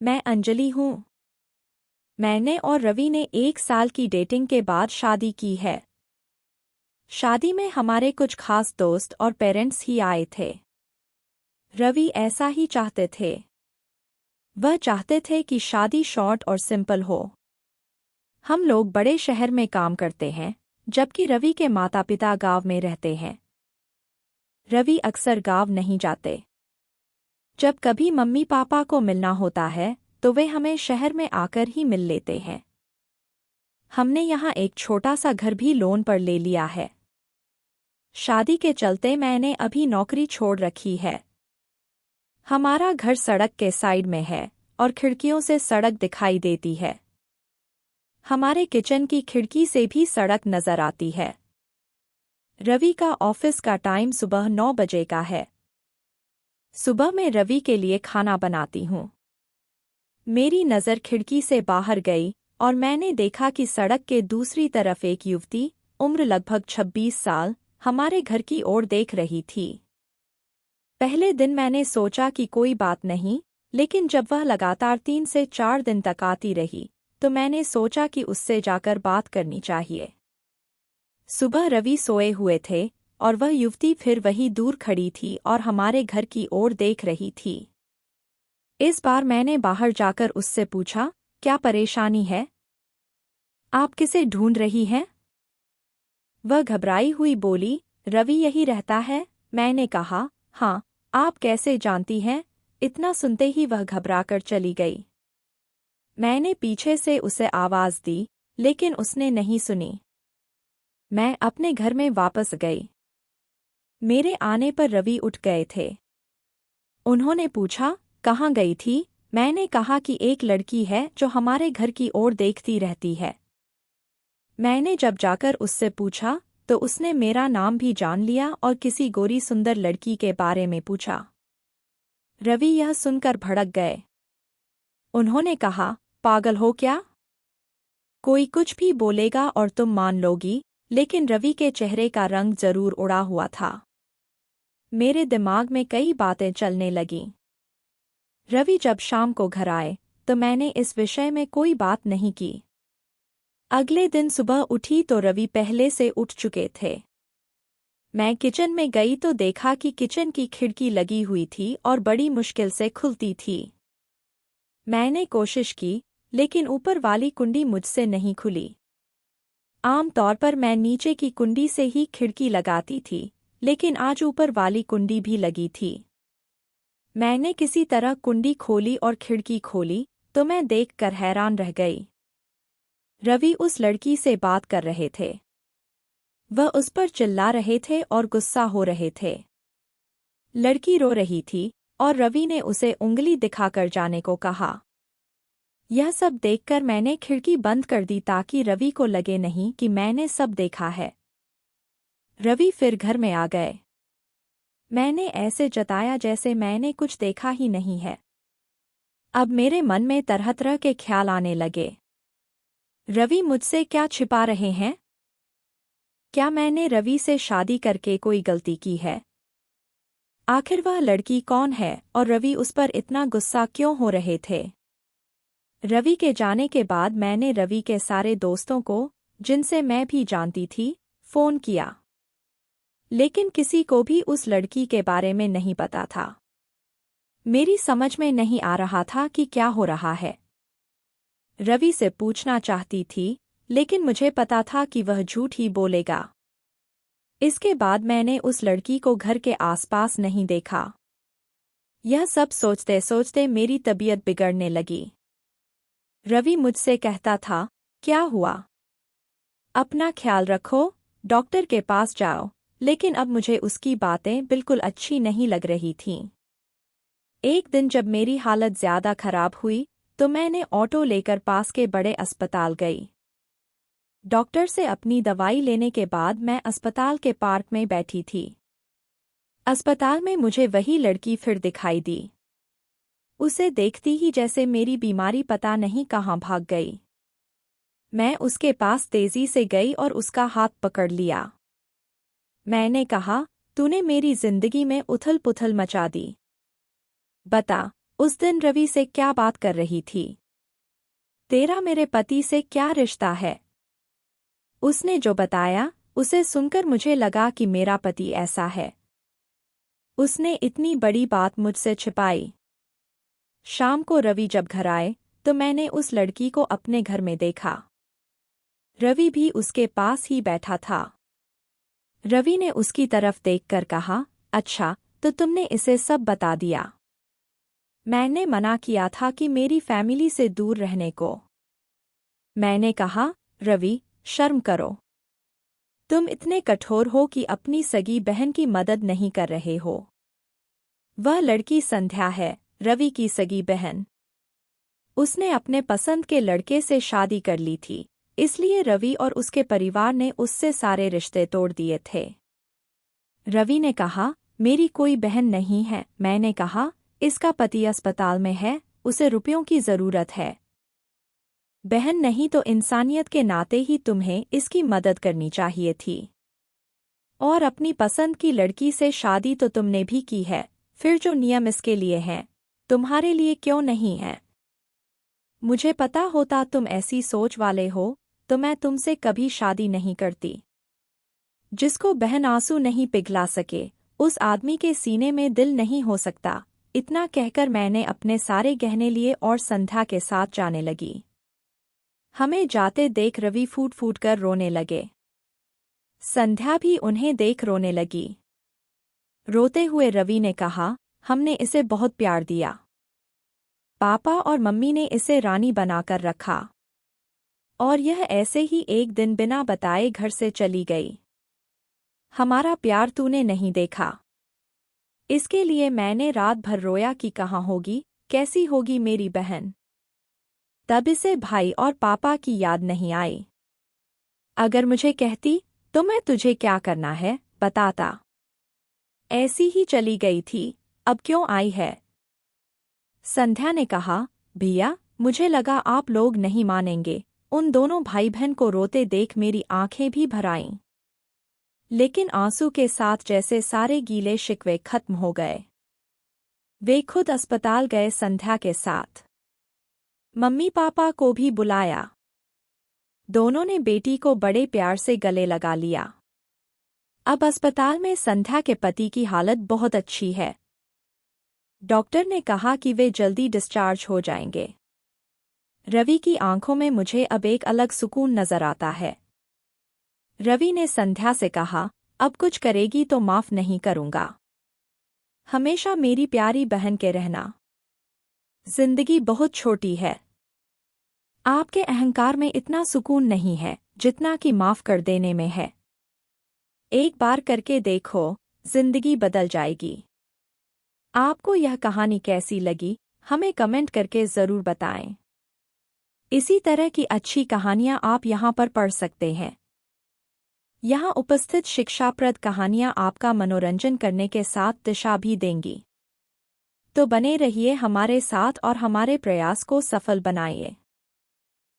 मैं अंजलि हूँ। मैंने और रवि ने 1 साल की डेटिंग के बाद शादी की है। शादी में हमारे कुछ खास दोस्त और पेरेंट्स ही आए थे। रवि ऐसा ही चाहते थे। वह चाहते थे कि शादी शॉर्ट और सिंपल हो। हम लोग बड़े शहर में काम करते हैं, जबकि रवि के माता पिता गांव में रहते हैं। रवि अक्सर गांव नहीं जाते। जब कभी मम्मी पापा को मिलना होता है तो वे हमें शहर में आकर ही मिल लेते हैं। हमने यहाँ एक छोटा सा घर भी लोन पर ले लिया है। शादी के चलते मैंने अभी नौकरी छोड़ रखी है। हमारा घर सड़क के साइड में है और खिड़कियों से सड़क दिखाई देती है। हमारे किचन की खिड़की से भी सड़क नजर आती है। रवि का ऑफिस का टाइम सुबह 9 बजे का है। सुबह मैं रवि के लिए खाना बनाती हूँ। मेरी नज़र खिड़की से बाहर गई और मैंने देखा कि सड़क के दूसरी तरफ एक युवती, उम्र लगभग 26 साल, हमारे घर की ओर देख रही थी। पहले दिन मैंने सोचा कि कोई बात नहीं, लेकिन जब वह लगातार 3 से 4 दिन तक आती रही, तो मैंने सोचा कि उससे जाकर बात करनी चाहिए। सुबह रवि सोए हुए थे और वह युवती फिर वही दूर खड़ी थी और हमारे घर की ओर देख रही थी। इस बार मैंने बाहर जाकर उससे पूछा, क्या परेशानी है? आप किसे ढूंढ रही हैं? वह घबराई हुई बोली, रवि यही रहता है। मैंने कहा, हाँ, आप कैसे जानती हैं? इतना सुनते ही वह घबराकर चली गई। मैंने पीछे से उसे आवाज दी, लेकिन उसने नहीं सुनी। मैं अपने घर में वापस गई। मेरे आने पर रवि उठ गए थे। उन्होंने पूछा, कहाँ गई थी? मैंने कहा कि एक लड़की है जो हमारे घर की ओर देखती रहती है। मैंने जब जाकर उससे पूछा तो उसने मेरा नाम भी जान लिया और किसी गोरी सुंदर लड़की के बारे में पूछा। रवि यह सुनकर भड़क गए। उन्होंने कहा, पागल हो क्या? कोई कुछ भी बोलेगा और तुम मान लोगी, लेकिन रवि के चेहरे का रंग जरूर उड़ा हुआ था। मेरे दिमाग में कई बातें चलने लगीं। रवि जब शाम को घर आए तो मैंने इस विषय में कोई बात नहीं की। अगले दिन सुबह उठी तो रवि पहले से उठ चुके थे। मैं किचन में गई तो देखा कि किचन की खिड़की लगी हुई थी और बड़ी मुश्किल से खुलती थी। मैंने कोशिश की, लेकिन ऊपर वाली कुंडी मुझसे नहीं खुली। आम तौर पर मैं नीचे की कुंडी से ही खिड़की लगाती थी, लेकिन आज ऊपर वाली कुंडी भी लगी थी। मैंने किसी तरह कुंडी खोली और खिड़की खोली तो मैं देखकर हैरान रह गई। रवि उस लड़की से बात कर रहे थे। वह उस पर चिल्ला रहे थे और गुस्सा हो रहे थे। लड़की रो रही थी और रवि ने उसे उंगली दिखाकर जाने को कहा। यह सब देखकर मैंने खिड़की बंद कर दी ताकि रवि को लगे नहीं कि मैंने सब देखा है। रवि फिर घर में आ गए। मैंने ऐसे जताया जैसे मैंने कुछ देखा ही नहीं है। अब मेरे मन में तरह तरह के ख्याल आने लगे। रवि मुझसे क्या छिपा रहे हैं? क्या मैंने रवि से शादी करके कोई गलती की है? आखिर वह लड़की कौन है और रवि उस पर इतना गुस्सा क्यों हो रहे थे? रवि के जाने के बाद मैंने रवि के सारे दोस्तों को, जिनसे मैं भी जानती थी, फोन किया। लेकिन किसी को भी उस लड़की के बारे में नहीं पता था। मेरी समझ में नहीं आ रहा था कि क्या हो रहा है। रवि से पूछना चाहती थी, लेकिन मुझे पता था कि वह झूठ ही बोलेगा। इसके बाद मैंने उस लड़की को घर के आसपास नहीं देखा। यह सब सोचते सोचते मेरी तबीयत बिगड़ने लगी। रवि मुझसे कहता था, क्या हुआ? अपना ख्याल रखो, डॉक्टर के पास जाओ, लेकिन अब मुझे उसकी बातें बिल्कुल अच्छी नहीं लग रही थीं। एक दिन जब मेरी हालत ज्यादा खराब हुई तो मैंने ऑटो लेकर पास के बड़े अस्पताल गई। डॉक्टर से अपनी दवाई लेने के बाद मैं अस्पताल के पार्क में बैठी थी। अस्पताल में मुझे वही लड़की फिर दिखाई दी। उसे देखती ही जैसे मेरी बीमारी पता नहीं कहाँ भाग गई। मैं उसके पास तेजी से गई और उसका हाथ पकड़ लिया। मैंने कहा, तूने मेरी जिंदगी में उथल-पुथल मचा दी। बता, उस दिन रवि से क्या बात कर रही थी? तेरा मेरे पति से क्या रिश्ता है? उसने जो बताया उसे सुनकर मुझे लगा कि मेरा पति ऐसा है। उसने इतनी बड़ी बात मुझसे छिपाई। शाम को रवि जब घर आए तो मैंने उस लड़की को अपने घर में देखा। रवि भी उसके पास ही बैठा था। रवि ने उसकी तरफ देखकर कहा, अच्छा तो तुमने इसे सब बता दिया। मैंने मना किया था कि मेरी फैमिली से दूर रहने को। मैंने कहा, रवि शर्म करो। तुम इतने कठोर हो कि अपनी सगी बहन की मदद नहीं कर रहे हो। वह लड़की संध्या है, रवि की सगी बहन। उसने अपने पसंद के लड़के से शादी कर ली थी, इसलिए रवि और उसके परिवार ने उससे सारे रिश्ते तोड़ दिए थे। रवि ने कहा, मेरी कोई बहन नहीं है। मैंने कहा, इसका पति अस्पताल में है, उसे रुपयों की जरूरत है। बहन नहीं तो इंसानियत के नाते ही तुम्हें इसकी मदद करनी चाहिए थी। और अपनी पसंद की लड़की से शादी तो तुमने भी की है, फिर जो नियम इसके लिए हैं, तुम्हारे लिए क्यों नहीं है? मुझे पता होता तुम ऐसी सोच वाले हो तो मैं तुमसे कभी शादी नहीं करती। जिसको बहन आंसू नहीं पिघला सके, उस आदमी के सीने में दिल नहीं हो सकता। इतना कहकर मैंने अपने सारे गहने लिए और संध्या के साथ जाने लगी। हमें जाते देख रवि फूट फूट कर रोने लगे। संध्या भी उन्हें देख रोने लगी। रोते हुए रवि ने कहा, हमने इसे बहुत प्यार दिया। पापा और मम्मी ने इसे रानी बनाकर रखा, और यह ऐसे ही एक दिन बिना बताए घर से चली गई। हमारा प्यार तूने नहीं देखा। इसके लिए मैंने रात भर रोया कि कहाँ होगी, कैसी होगी मेरी बहन। तब इसे भाई और पापा की याद नहीं आई। अगर मुझे कहती तो मैं तुझे क्या करना है बताता। ऐसी ही चली गई थी, अब क्यों आई है? संध्या ने कहा, भैया मुझे लगा आप लोग नहीं मानेंगे। उन दोनों भाई बहन को रोते देख मेरी आंखें भी भर आईं। लेकिन आंसू के साथ जैसे सारे गीले शिकवे खत्म हो गए। वे खुद अस्पताल गए संध्या के साथ। मम्मी पापा को भी बुलाया। दोनों ने बेटी को बड़े प्यार से गले लगा लिया। अब अस्पताल में संध्या के पति की हालत बहुत अच्छी है। डॉक्टर ने कहा कि वे जल्दी डिस्चार्ज हो जाएंगे। रवि की आंखों में मुझे अब एक अलग सुकून नजर आता है। रवि ने संध्या से कहा, अब कुछ करेगी तो माफ नहीं करूंगा। हमेशा मेरी प्यारी बहन के रहना। जिंदगी बहुत छोटी है। आपके अहंकार में इतना सुकून नहीं है जितना कि माफ कर देने में है। एक बार करके देखो, जिंदगी बदल जाएगी। आपको यह कहानी कैसी लगी, हमें कमेंट करके जरूर बताएं। इसी तरह की अच्छी कहानियां आप यहां पर पढ़ सकते हैं। यहाँ उपस्थित शिक्षाप्रद कहानियाँ आपका मनोरंजन करने के साथ दिशा भी देंगी। तो बने रहिए हमारे साथ और हमारे प्रयास को सफल बनाइए।